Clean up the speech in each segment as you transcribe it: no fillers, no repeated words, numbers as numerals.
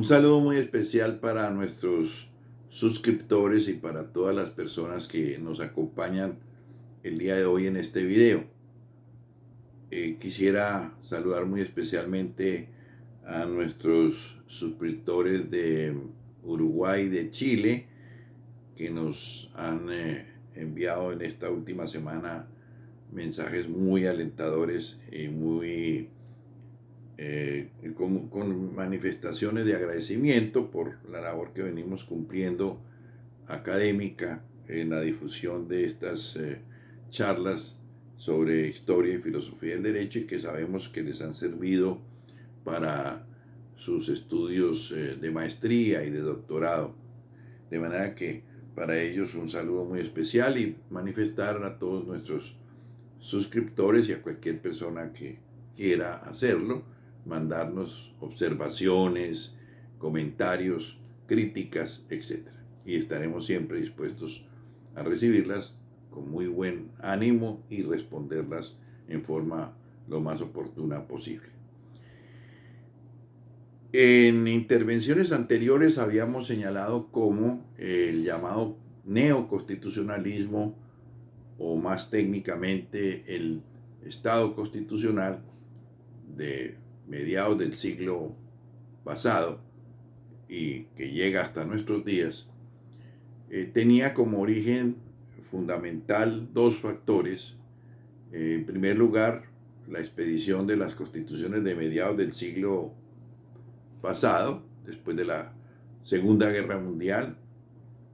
Un saludo muy especial para nuestros suscriptores y para todas las personas que nos acompañan el día de hoy en este video. Quisiera saludar muy especialmente a nuestros suscriptores de Uruguay y de Chile que nos han enviado en esta última semana mensajes muy alentadores y muy con manifestaciones de agradecimiento por la labor que venimos cumpliendo académica en la difusión de estas charlas sobre historia y filosofía del derecho, y que sabemos que les han servido para sus estudios de maestría y de doctorado. De manera que para ellos un saludo muy especial, y manifestar a todos nuestros suscriptores y a cualquier persona que quiera hacerlo, mandarnos observaciones, comentarios, críticas, etc. Y estaremos siempre dispuestos a recibirlas con muy buen ánimo y responderlas en forma lo más oportuna posible. En intervenciones anteriores habíamos señalado cómo el llamado neoconstitucionalismo, o más técnicamente el Estado constitucional de mediados del siglo pasado y que llega hasta nuestros días, tenía como origen fundamental dos factores. En primer lugar, la expedición de las constituciones de mediados del siglo pasado, después de la Segunda Guerra Mundial,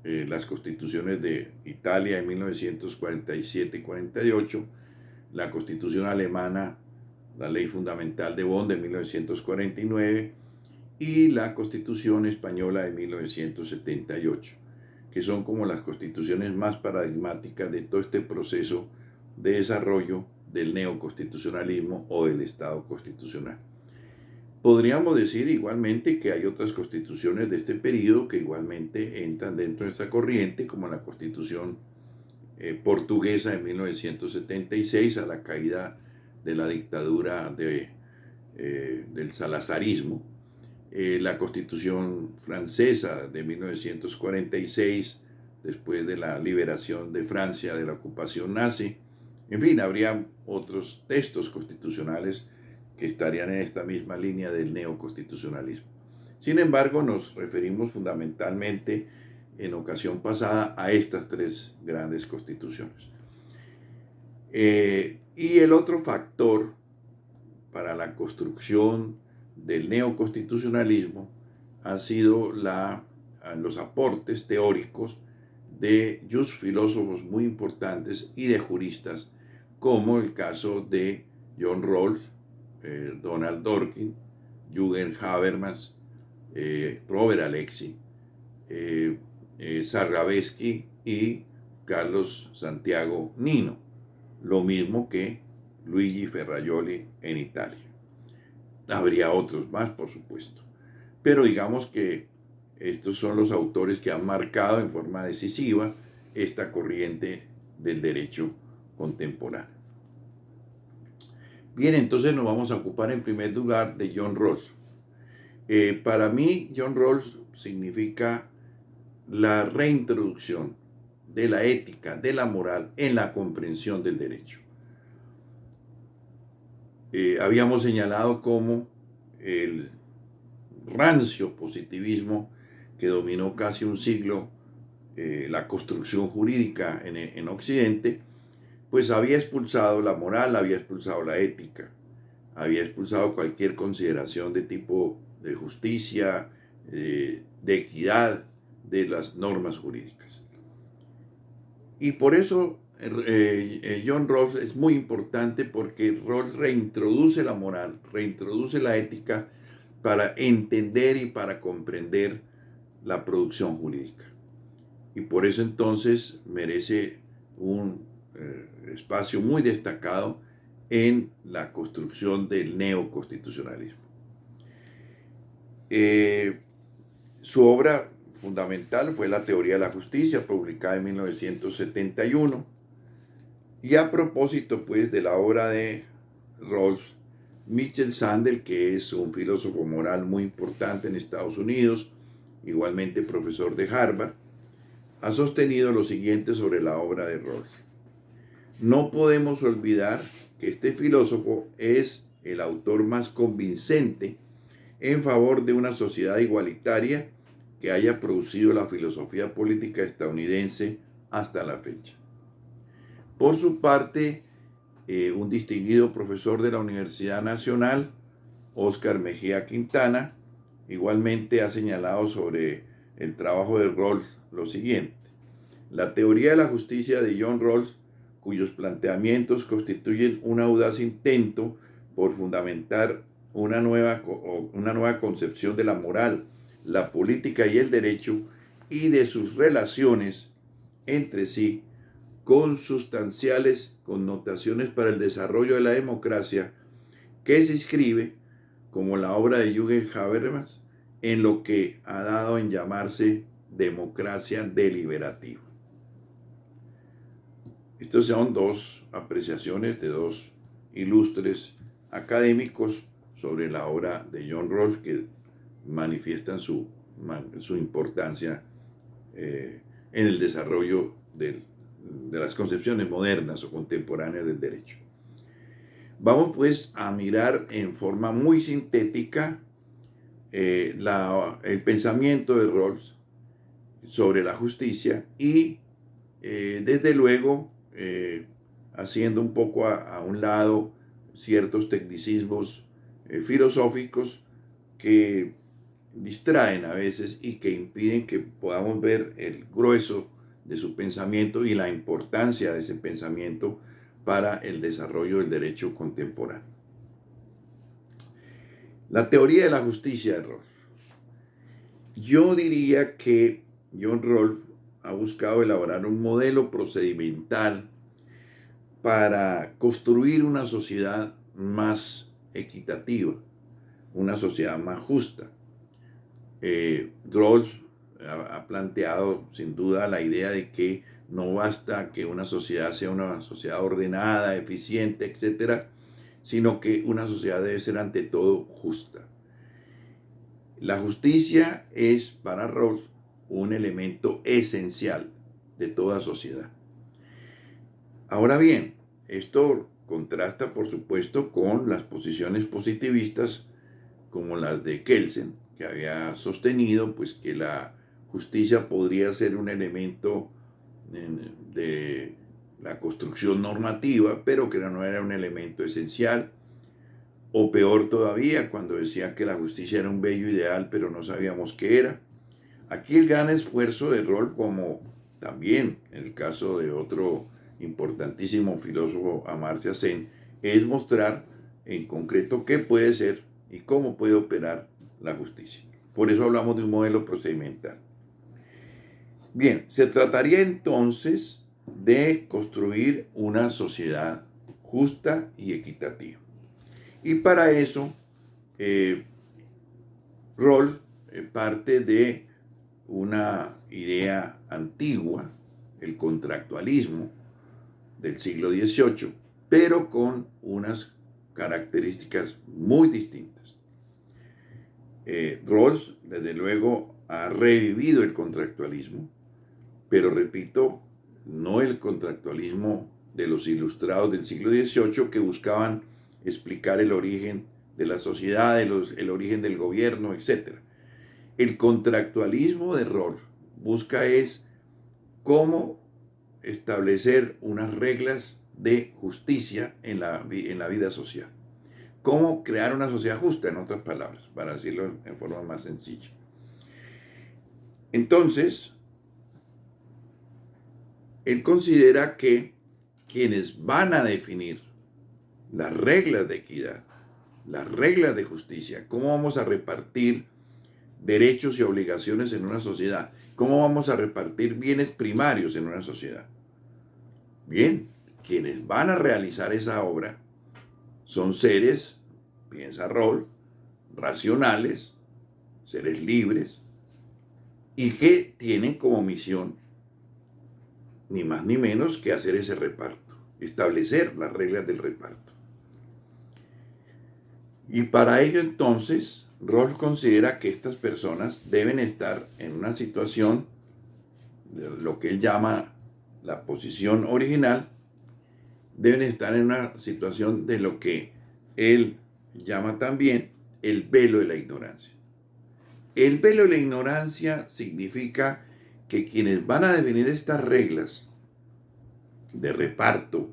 las constituciones de Italia en 1947 y 48, la constitución alemana, la ley fundamental de Bonn de 1949 y la constitución española de 1978, que son como las constituciones más paradigmáticas de todo este proceso de desarrollo del neoconstitucionalismo o del Estado constitucional. Podríamos decir igualmente que hay otras constituciones de este periodo que igualmente entran dentro de esta corriente, como la constitución portuguesa de 1976, a la caída de la dictadura del salazarismo, la constitución francesa de 1946, después de la liberación de Francia de la ocupación nazi. En fin, habría otros textos constitucionales que estarían en esta misma línea del neoconstitucionalismo. Sin embargo, nos referimos fundamentalmente en ocasión pasada a estas tres grandes constituciones. Y el otro factor para la construcción del neoconstitucionalismo han sido los aportes teóricos de filósofos muy importantes y de juristas, como el caso de John Rawls, Donald Dworkin, Jürgen Habermas, Robert Alexy, Sarravesky y Carlos Santiago Nino, lo mismo que Luigi Ferrajoli en Italia. Habría otros más, por supuesto, pero digamos que estos son los autores que han marcado en forma decisiva esta corriente del derecho contemporáneo. Bien, entonces nos vamos a ocupar en primer lugar de John Rawls. Para mí, John Rawls significa la reintroducción de la ética, de la moral en la comprensión del derecho. Habíamos señalado cómo el rancio positivismo que dominó casi un siglo la construcción jurídica en Occidente, pues había expulsado la moral, había expulsado la ética, había expulsado cualquier consideración de tipo de justicia, de equidad de las normas jurídicas. Y por eso John Rawls es muy importante, porque Rawls reintroduce la moral, reintroduce la ética para entender y para comprender la producción jurídica. Y por eso entonces merece un espacio muy destacado en la construcción del neoconstitucionalismo. Su obra fundamental fue La teoría de la justicia, publicada en 1971. Y a propósito, pues, de la obra de Rawls, Michel Sandel, que es un filósofo moral muy importante en Estados Unidos, igualmente profesor de Harvard, ha sostenido lo siguiente sobre la obra de Rawls. No podemos olvidar que este filósofo es el autor más convincente en favor de una sociedad igualitaria que haya producido la filosofía política estadounidense hasta la fecha. Por su parte, un distinguido profesor de la Universidad Nacional, Óscar Mejía Quintana, igualmente ha señalado sobre el trabajo de Rawls lo siguiente. La teoría de la justicia de John Rawls, cuyos planteamientos constituyen un audaz intento por fundamentar una nueva concepción de la moral, la política y el derecho, y de sus relaciones entre sí, con sustanciales connotaciones para el desarrollo de la democracia, que se inscribe, como la obra de Jürgen Habermas, en lo que ha dado en llamarse democracia deliberativa. Estas son dos apreciaciones de dos ilustres académicos sobre la obra de John Rawls que manifiestan su importancia en el desarrollo de las concepciones modernas o contemporáneas del derecho. Vamos pues a mirar en forma muy sintética el pensamiento de Rawls sobre la justicia y desde luego haciendo un poco a un lado ciertos tecnicismos filosóficos que distraen a veces y que impiden que podamos ver el grueso de su pensamiento y la importancia de ese pensamiento para el desarrollo del derecho contemporáneo. La teoría de la justicia de Rawls. Yo diría que John Rawls ha buscado elaborar un modelo procedimental para construir una sociedad más equitativa, una sociedad más justa. Rawls ha planteado sin duda la idea de que no basta que una sociedad sea una sociedad ordenada, eficiente, etcétera, sino que una sociedad debe ser ante todo justa. La justicia es para Rawls un elemento esencial de toda sociedad. Ahora bien, esto contrasta por supuesto con las posiciones positivistas como las de Kelsen, que había sostenido pues que la justicia podría ser un elemento de la construcción normativa, pero que no era un elemento esencial, o peor todavía, cuando decía que la justicia era un bello ideal, pero no sabíamos qué era. Aquí el gran esfuerzo de Rawls, como también en el caso de otro importantísimo filósofo, Amartya Sen, es mostrar en concreto qué puede ser y cómo puede operar la justicia. Por eso hablamos de un modelo procedimental. Bien, se trataría entonces de construir una sociedad justa y equitativa. Y para eso, Rawls parte de una idea antigua, el contractualismo del siglo XVIII, pero con unas características muy distintas. Rawls, desde luego, ha revivido el contractualismo, pero repito, no el contractualismo de los ilustrados del siglo XVIII que buscaban explicar el origen de la sociedad, el origen del gobierno, etc. El contractualismo de Rawls busca es cómo establecer unas reglas de justicia en la vida social. Cómo crear una sociedad justa, en otras palabras, para decirlo en forma más sencilla. Entonces, él considera que quienes van a definir las reglas de equidad, las reglas de justicia, cómo vamos a repartir derechos y obligaciones en una sociedad, cómo vamos a repartir bienes primarios en una sociedad. Bien, quienes van a realizar esa obra son seres, piensa Rawls, racionales, seres libres, y que tienen como misión ni más ni menos que hacer ese reparto, establecer las reglas del reparto. Y para ello entonces, Rawls considera que estas personas deben estar en una situación de lo que él llama la posición original, deben estar en una situación de lo que él llama también el velo de la ignorancia. El velo de la ignorancia significa que quienes van a definir estas reglas de reparto,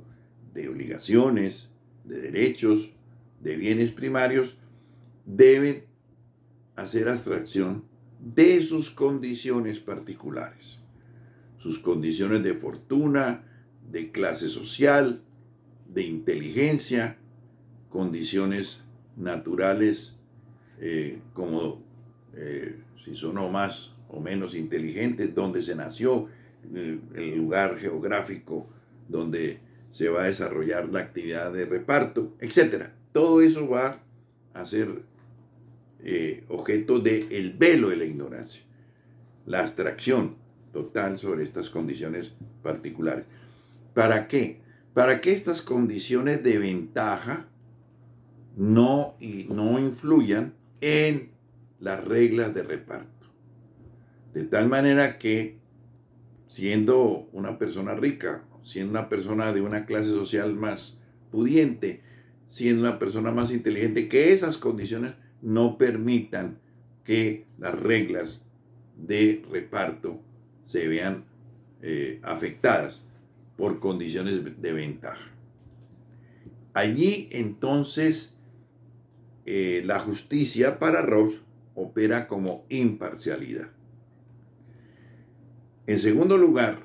de obligaciones, de derechos, de bienes primarios, deben hacer abstracción de sus condiciones particulares, sus condiciones de fortuna, de clase social, de inteligencia, condiciones naturales, como si son o más o menos inteligentes, dónde se nació, el lugar geográfico donde se va a desarrollar la actividad de reparto, etc. Todo eso va a ser objeto del velo de la ignorancia, la abstracción total sobre estas condiciones particulares. ¿Para qué? Para que estas condiciones de ventaja no influyan en las reglas de reparto. De tal manera que, siendo una persona rica, siendo una persona de una clase social más pudiente, siendo una persona más inteligente, que esas condiciones no permitan que las reglas de reparto se vean afectadas por condiciones de ventaja. Allí entonces la justicia para Rawls opera como imparcialidad. En segundo lugar,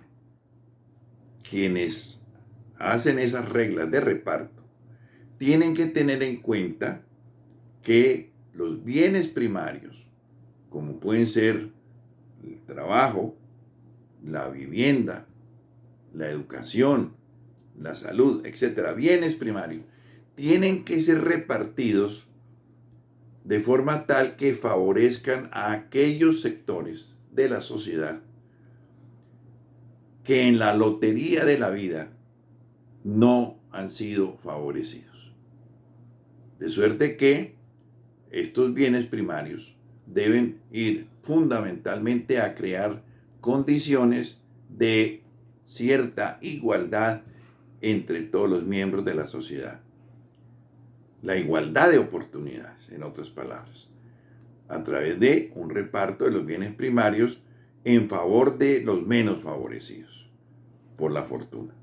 quienes hacen esas reglas de reparto tienen que tener en cuenta que los bienes primarios, como pueden ser el trabajo, la vivienda, la educación, la salud, etcétera, bienes primarios, tienen que ser repartidos de forma tal que favorezcan a aquellos sectores de la sociedad que en la lotería de la vida no han sido favorecidos. De suerte que estos bienes primarios deben ir fundamentalmente a crear condiciones de cierta igualdad entre todos los miembros de la sociedad. La igualdad de oportunidades, en otras palabras, a través de un reparto de los bienes primarios en favor de los menos favorecidos por la fortuna.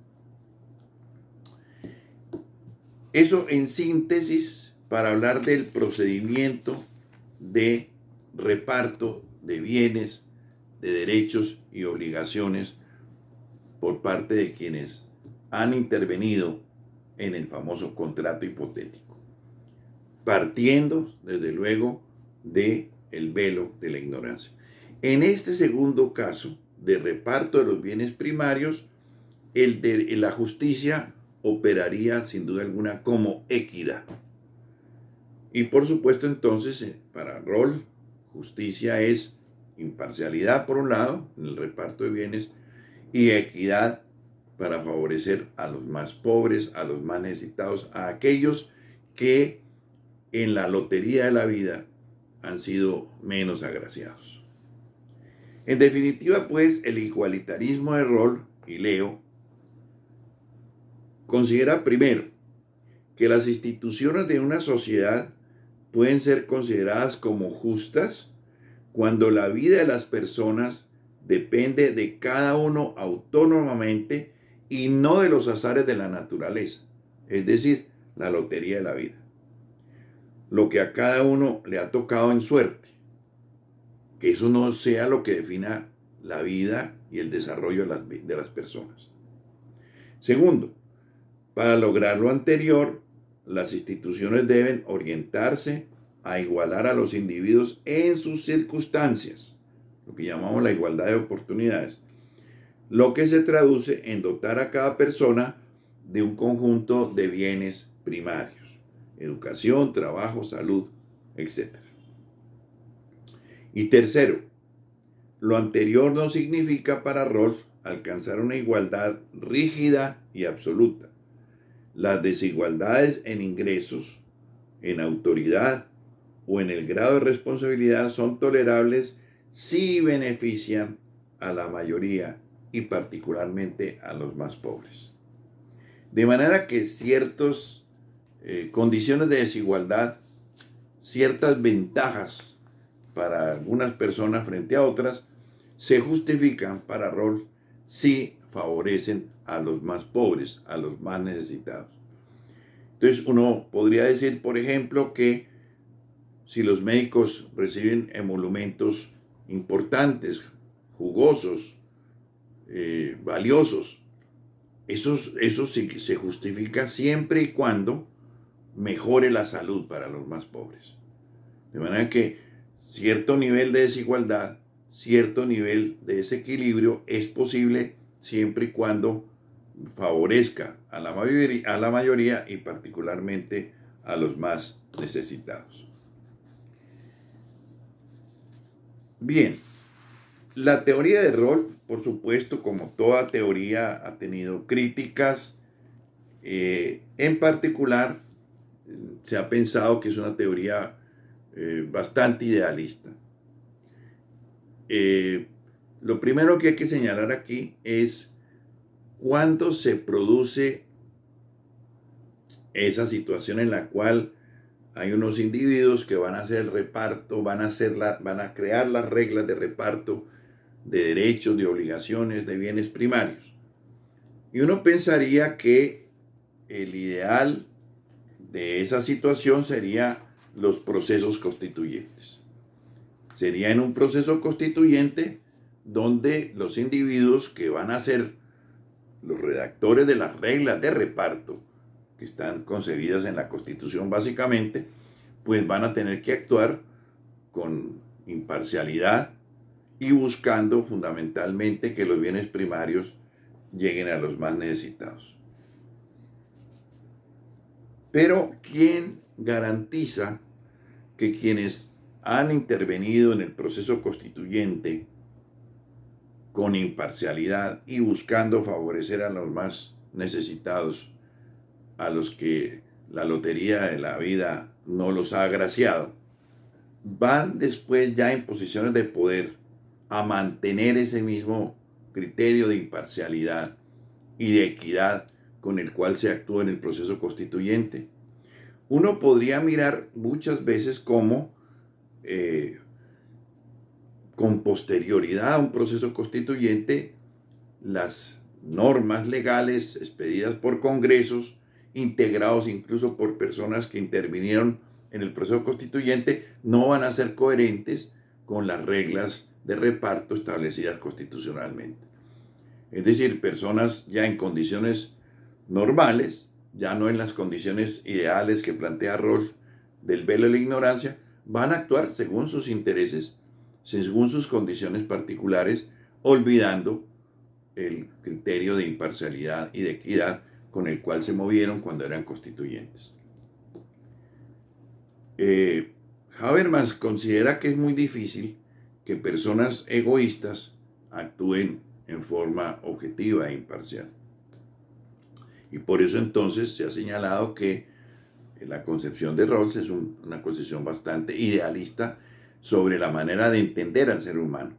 Eso en síntesis para hablar del procedimiento de reparto de bienes, de derechos y obligaciones por parte de quienes han intervenido en el famoso contrato hipotético, partiendo desde luego del velo de la ignorancia. En este segundo caso de reparto de los bienes primarios, la justicia operaría sin duda alguna como equidad. Y por supuesto entonces para Rawls, justicia es imparcialidad por un lado en el reparto de bienes y equidad para favorecer a los más pobres, a los más necesitados, a aquellos que en la lotería de la vida han sido menos agraciados. En definitiva, pues, el igualitarismo de Rawls, y leo, considera primero que las instituciones de una sociedad pueden ser consideradas como justas cuando la vida de las personas depende de cada uno autónomamente y no de los azares de la naturaleza, es decir, la lotería de la vida. Lo que a cada uno le ha tocado en suerte, que eso no sea lo que defina la vida y el desarrollo de las personas. Segundo, para lograr lo anterior, las instituciones deben orientarse a igualar a los individuos en sus circunstancias, lo que llamamos la igualdad de oportunidades, lo que se traduce en dotar a cada persona de un conjunto de bienes primarios, educación, trabajo, salud, etc. Y tercero, lo anterior no significa para Rawls alcanzar una igualdad rígida y absoluta. Las desigualdades en ingresos en autoridad o en el grado de responsabilidad son tolerables si benefician a la mayoría y particularmente a los más pobres. De manera que ciertas condiciones de desigualdad, ciertas ventajas para algunas personas frente a otras, se justifican para Rawls si favorecen a los más pobres, a los más necesitados. Entonces uno podría decir, por ejemplo, que si los médicos reciben emolumentos importantes, jugosos, valiosos, eso sí que se justifica siempre y cuando mejore la salud para los más pobres. De manera que cierto nivel de desigualdad, cierto nivel de desequilibrio es posible siempre y cuando favorezca a la mayoría y particularmente a los más necesitados. Bien, la teoría de Rawls, por supuesto, como toda teoría, ha tenido críticas. En particular, se ha pensado que es una teoría bastante idealista. Lo primero que hay que señalar aquí es cuándo se produce esa situación en la cual hay unos individuos que van a hacer el reparto, van a crear las reglas de reparto de derechos, de obligaciones, de bienes primarios. Y uno pensaría que el ideal de esa situación sería los procesos constituyentes. Sería en un proceso constituyente donde los individuos que van a ser los redactores de las reglas de reparto, que están concebidas en la Constitución básicamente, pues van a tener que actuar con imparcialidad y buscando fundamentalmente que los bienes primarios lleguen a los más necesitados. Pero ¿quién garantiza que quienes han intervenido en el proceso constituyente con imparcialidad y buscando favorecer a los más necesitados, a los que la lotería de la vida no los ha agraciado, van después ya en posiciones de poder a mantener ese mismo criterio de imparcialidad y de equidad con el cual se actúa en el proceso constituyente? Uno podría mirar muchas veces cómo con posterioridad a un proceso constituyente, las normas legales expedidas por congresos, integrados incluso por personas que intervinieron en el proceso constituyente, no van a ser coherentes con las reglas de reparto establecidas constitucionalmente. Es decir, personas ya en condiciones normales, ya no en las condiciones ideales que plantea Rawls del velo de la ignorancia, van a actuar según sus intereses, según sus condiciones particulares, olvidando el criterio de imparcialidad y de equidad con el cual se movieron cuando eran constituyentes. Habermas considera que es muy difícil que personas egoístas actúen en forma objetiva e imparcial. Y por eso entonces se ha señalado que la concepción de Rawls es una concepción bastante idealista sobre la manera de entender al ser humano.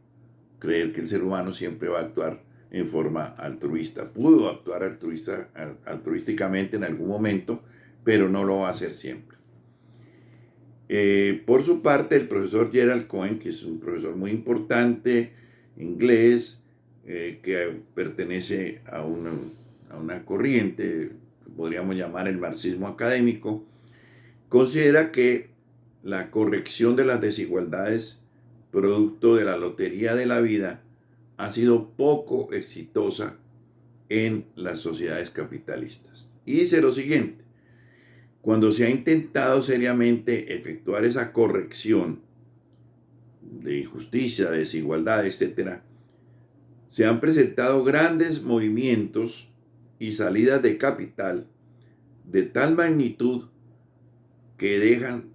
Creer que el ser humano siempre va a actuar en forma altruista. Pudo actuar altruísticamente en algún momento, pero no lo va a hacer siempre. Por su parte, el profesor Gerald Cohen, que es un profesor muy importante, inglés, que pertenece a una corriente que podríamos llamar el marxismo académico, considera que la corrección de las desigualdades producto de la lotería de la vida ha sido poco exitosa en las sociedades capitalistas. Y dice lo siguiente: cuando se ha intentado seriamente efectuar esa corrección de injusticia, de desigualdad, etc., se han presentado grandes movimientos y salidas de capital de tal magnitud que dejan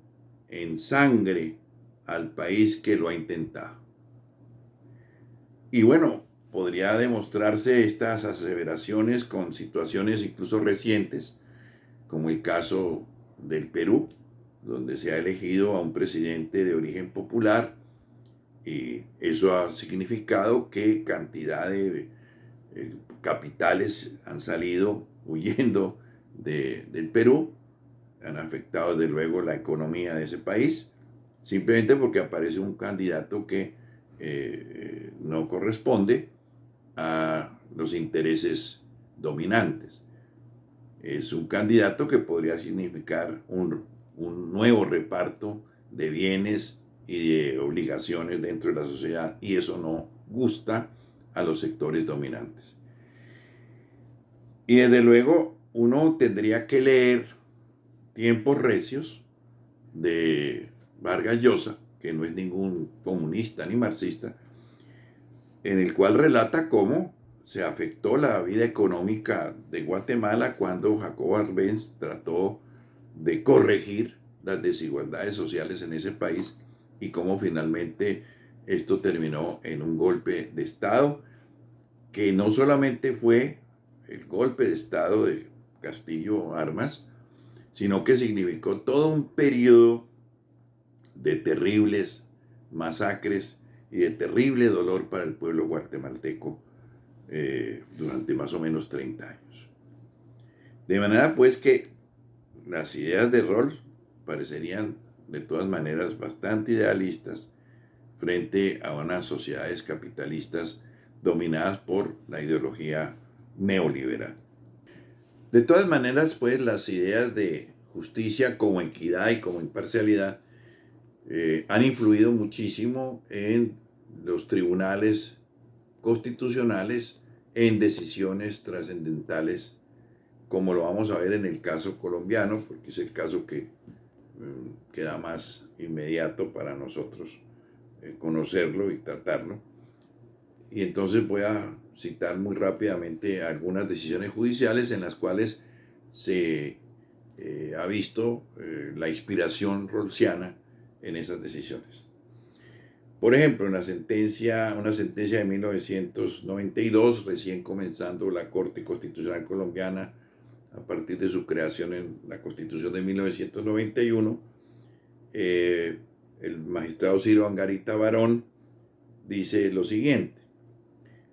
en sangre al país que lo ha intentado. Y bueno, podría demostrarse estas aseveraciones con situaciones incluso recientes, como el caso del Perú, donde se ha elegido a un presidente de origen popular, y eso ha significado que cantidad de capitales han salido huyendo del Perú, han afectado desde luego la economía de ese país, simplemente porque aparece un candidato que no corresponde a los intereses dominantes. Es un candidato que podría significar un nuevo reparto de bienes y de obligaciones dentro de la sociedad, y eso no gusta a los sectores dominantes. Y desde luego uno tendría que leer Tiempos Recios de Vargas Llosa, que no es ningún comunista ni marxista, en el cual relata cómo se afectó la vida económica de Guatemala cuando Jacobo Arbenz trató de corregir las desigualdades sociales en ese país, y cómo finalmente esto terminó en un golpe de Estado, que no solamente fue el golpe de Estado de Castillo Armas, sino que significó todo un periodo de terribles masacres y de terrible dolor para el pueblo guatemalteco durante más o menos 30 años. De manera pues que las ideas de Rawls parecerían de todas maneras bastante idealistas frente a unas sociedades capitalistas dominadas por la ideología neoliberal. De todas maneras, pues las ideas de justicia como equidad y como imparcialidad han influido muchísimo en los tribunales constitucionales en decisiones trascendentales, como lo vamos a ver en el caso colombiano, porque es el caso que queda más inmediato para nosotros conocerlo y tratarlo. Y entonces voy a citar muy rápidamente algunas decisiones judiciales en las cuales se ha visto la inspiración rawlsiana en esas decisiones. Por ejemplo, una sentencia de 1992, recién comenzando la Corte Constitucional Colombiana, a partir de su creación en la Constitución de 1991, el magistrado Ciro Angarita Barón dice lo siguiente: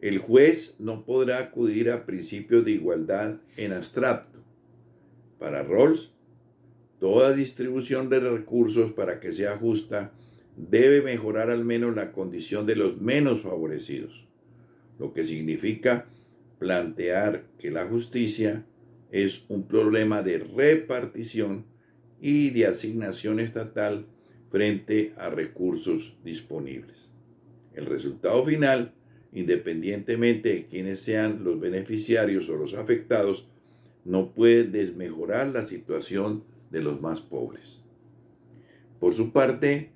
el juez no podrá acudir a principios de igualdad en abstracto. Para Rawls, toda distribución de recursos, para que sea justa, debe mejorar al menos la condición de los menos favorecidos, lo que significa plantear que la justicia es un problema de repartición y de asignación estatal frente a recursos disponibles. El resultado final, independientemente de quiénes sean los beneficiarios o los afectados, no puede desmejorar la situación de los más pobres. Por su parte,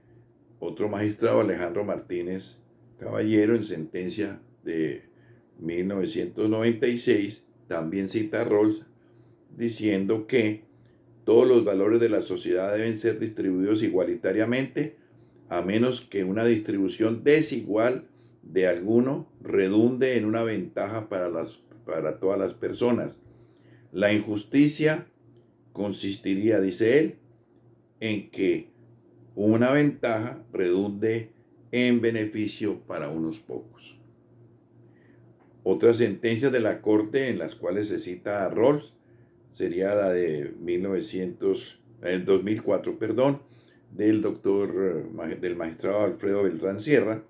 otro magistrado, Alejandro Martínez Caballero, en sentencia de 1996, también cita a Rawls diciendo que todos los valores de la sociedad deben ser distribuidos igualitariamente, a menos que una distribución desigual de alguno redunde en una ventaja para todas las personas. La injusticia consistiría, dice él, en que una ventaja redunde en beneficio para unos pocos. Otras sentencias de la Corte en las cuales se cita a Rawls sería la de 2004, del magistrado Alfredo Beltrán Sierra,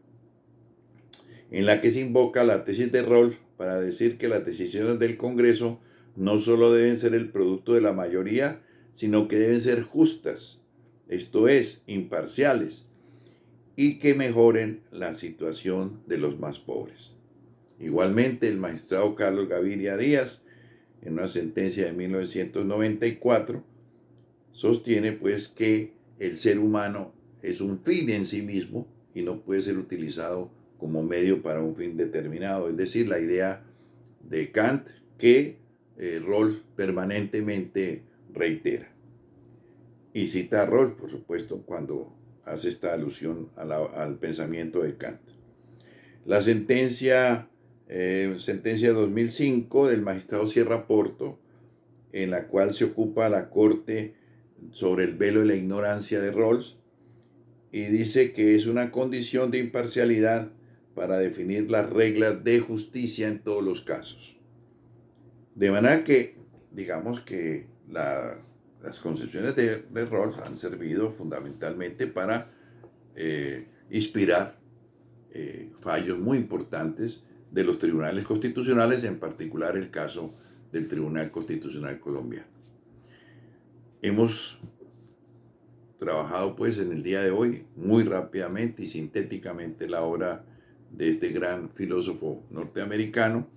en la que se invoca la tesis de Rawls para decir que las decisiones del Congreso no solo deben ser el producto de la mayoría, sino que deben ser justas, esto es, imparciales, y que mejoren la situación de los más pobres. Igualmente, el magistrado Carlos Gaviria Díaz, en una sentencia de 1994, sostiene pues que el ser humano es un fin en sí mismo y no puede ser utilizado como medio para un fin determinado. Es decir, la idea de Kant que Rawls permanentemente reitera. Y cita a Rawls, por supuesto, cuando hace esta alusión al pensamiento de Kant. La sentencia 2005 del magistrado Sierra Porto, en la cual se ocupa la Corte sobre el velo de la ignorancia de Rawls y dice que es una condición de imparcialidad para definir las reglas de justicia en todos los casos. De manera que, digamos que las concepciones de Rawls han servido fundamentalmente para inspirar fallos muy importantes de los tribunales constitucionales, en particular el caso del Tribunal Constitucional colombiano. Hemos trabajado pues en el día de hoy muy rápidamente y sintéticamente la obra de este gran filósofo norteamericano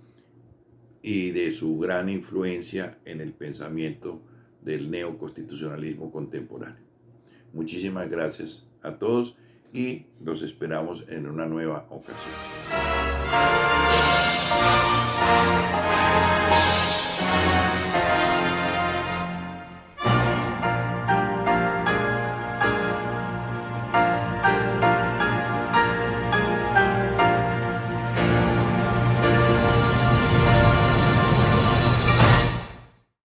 y de su gran influencia en el pensamiento del neoconstitucionalismo contemporáneo. Muchísimas gracias a todos y los esperamos en una nueva ocasión.